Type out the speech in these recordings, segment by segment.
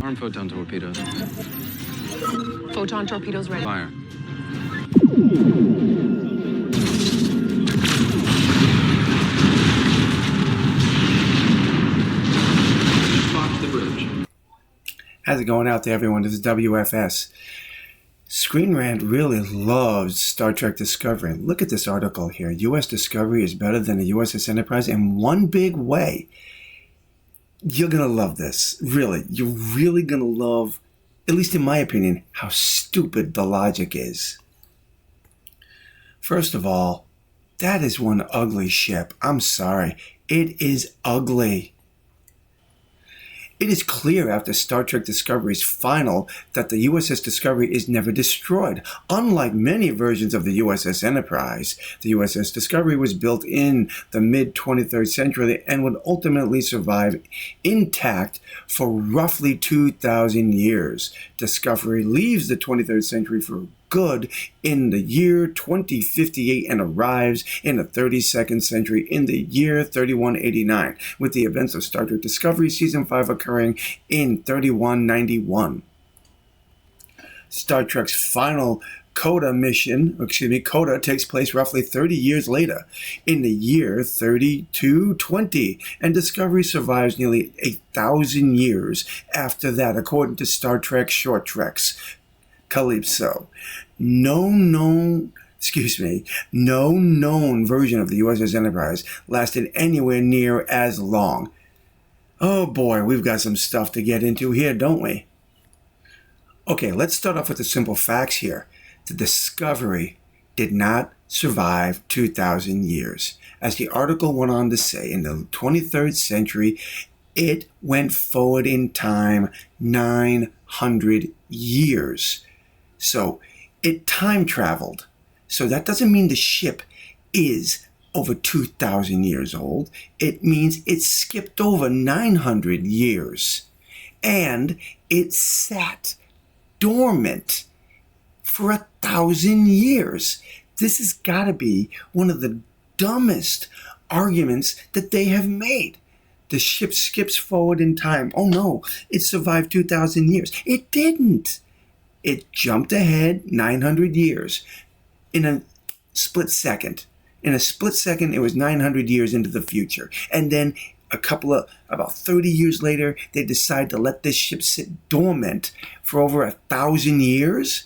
Arm photon torpedoes. Photon torpedoes ready. Fire. Spot the bridge. How's it going out there, everyone? This is W.F.S. Screenrant really loves Star Trek Discovery. Look at this article here. U.S. Discovery is better than the U.S.S Enterprise in one big way. You're going to love this. Really. You're really going to love, at least in my opinion, how stupid the logic is. First of all, that is one ugly ship. I'm sorry. It is ugly. It is clear after Star Trek Discovery's final that the U.S.S Discovery is never destroyed. Unlike many versions of the U.S.S Enterprise, the U.S.S Discovery was built in the mid-23rd century and would ultimately survive intact for roughly 2,000 years. Discovery leaves the 23rd century for good in the year 2058 and arrives in the 32nd century in the year 3189, with the events of Star Trek Discovery Season 5 occurring in 3191. Star Trek's final Coda takes place roughly 30 years later, in the year 3220, and Discovery survives nearly 1,000 years after that, according to Star Trek Short Treks. Calypso. No known version of the U.S.S Enterprise lasted anywhere near as long. Oh boy, we've got some stuff to get into here, don't we? Okay, let's start off with the simple facts here. The Discovery did not survive 2,000 years. As the article went on to say, in the 23rd century, it went forward in time 900 years. So it time traveled. So that doesn't mean the ship is over 2,000 years old. It means it skipped over 900 years. And it sat dormant for 1,000 years. This has got to be one of the dumbest arguments that they have made. The ship skips forward in time. Oh no, it survived 2,000 years. It didn't. It jumped ahead 900 years in a split second. In a split second, it was 900 years into the future. And then about 30 years later, they decide to let this ship sit dormant for over 1,000 years.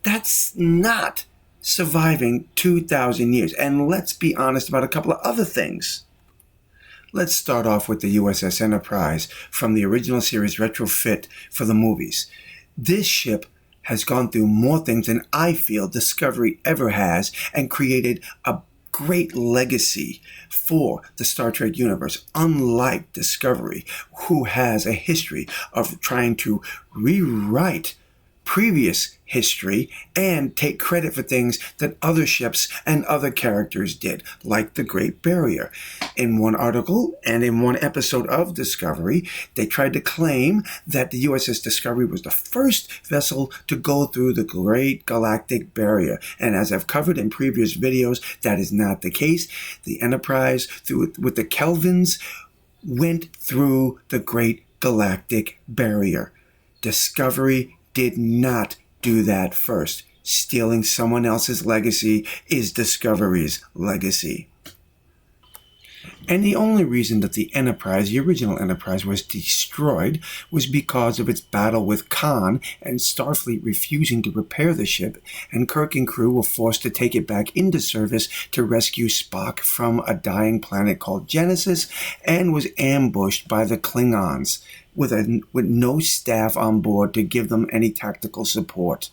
That's not surviving 2,000 years. And let's be honest about a couple of other things. Let's start off with the U.S.S Enterprise from the original series retrofit for the movies. This ship has gone through more things than I feel Discovery ever has, and created a great legacy for the Star Trek universe, unlike Discovery, who has a history of trying to rewrite previous history and take credit for things that other ships and other characters did, like the Great Barrier. In one article and in one episode of Discovery, they tried to claim that the U.S.S Discovery was the first vessel to go through the Great Galactic Barrier. And as I've covered in previous videos, that is not the case. The Enterprise, with the Kelvins, went through the Great Galactic Barrier. Discovery did not do that first. Stealing someone else's legacy is Discovery's legacy. And the only reason that the Enterprise, the original Enterprise, was destroyed was because of its battle with Khan and Starfleet refusing to repair the ship, and Kirk and crew were forced to take it back into service to rescue Spock from a dying planet called Genesis, and was ambushed by the Klingons with no staff on board to give them any tactical support.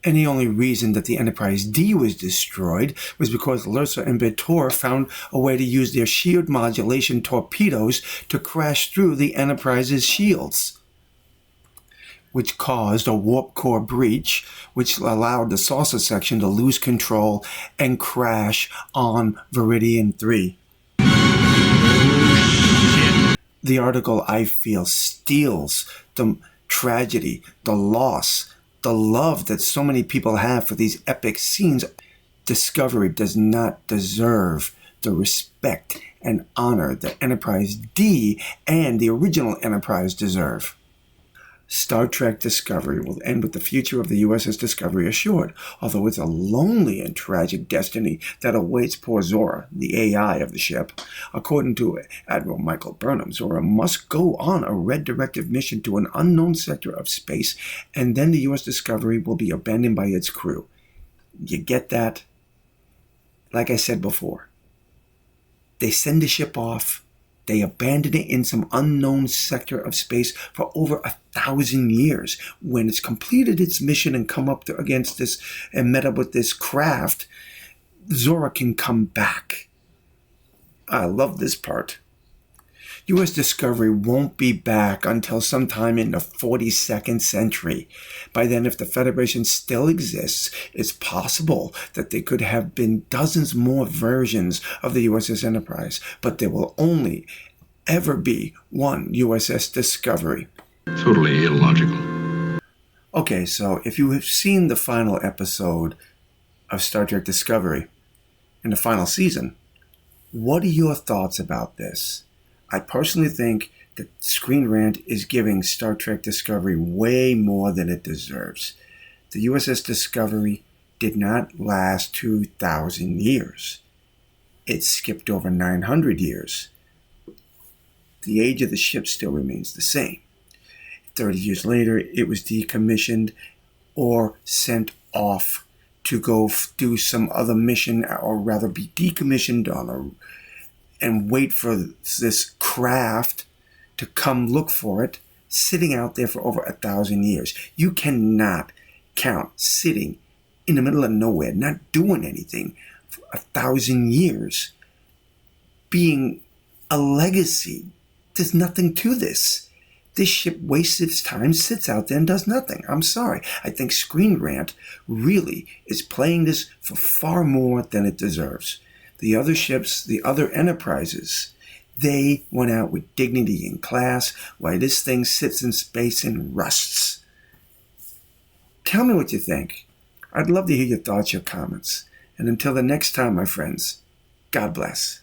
And the only reason that the Enterprise D was destroyed was because Lursa and Betor found a way to use their shield modulation torpedoes to crash through the Enterprise's shields, which caused a warp core breach, which allowed the saucer section to lose control and crash on Viridian 3. The article, I feel, steals the tragedy, the loss, the love that so many people have for these epic scenes. Discovery does not deserve the respect and honor that Enterprise D and the original Enterprise deserve. Star Trek Discovery will end with the future of the U.S.S Discovery assured, although it's a lonely and tragic destiny that awaits poor Zora, the AI of the ship. According to Admiral Michael Burnham, Zora must go on a red directive mission to an unknown sector of space, and then the U.S. Discovery will be abandoned by its crew. You get that? Like I said before, they send the ship off. They abandoned it in some unknown sector of space for over 1,000 years. When it's completed its mission and come up against this and met up with this craft, Zora can come back. I love this part. U.S. Discovery won't be back until sometime in the 42nd century. By then, if the Federation still exists, it's possible that there could have been dozens more versions of the U.S.S Enterprise, but there will only ever be one U.S.S Discovery. Totally illogical. Okay, so if you have seen the final episode of Star Trek Discovery in the final season, what are your thoughts about this? I personally think that Screenrant is giving Star Trek Discovery way more than it deserves. The U.S.S Discovery did not last 2,000 years. It skipped over 900 years. The age of the ship still remains the same. 30 years later, it was decommissioned or sent off to go do some other mission, or rather be decommissioned and wait for this craft to come look for it, sitting out there for over 1,000 years. You cannot count sitting in the middle of nowhere, not doing anything for 1,000 years, being a legacy. There's nothing to this. This ship wastes its time, sits out there and does nothing. I'm sorry. I think Screenrant really is playing this for far more than it deserves. The other ships, the other enterprises, they went out with dignity and class, while this thing sits in space and rusts. Tell me what you think. I'd love to hear your thoughts, your comments. And until the next time, my friends, God bless.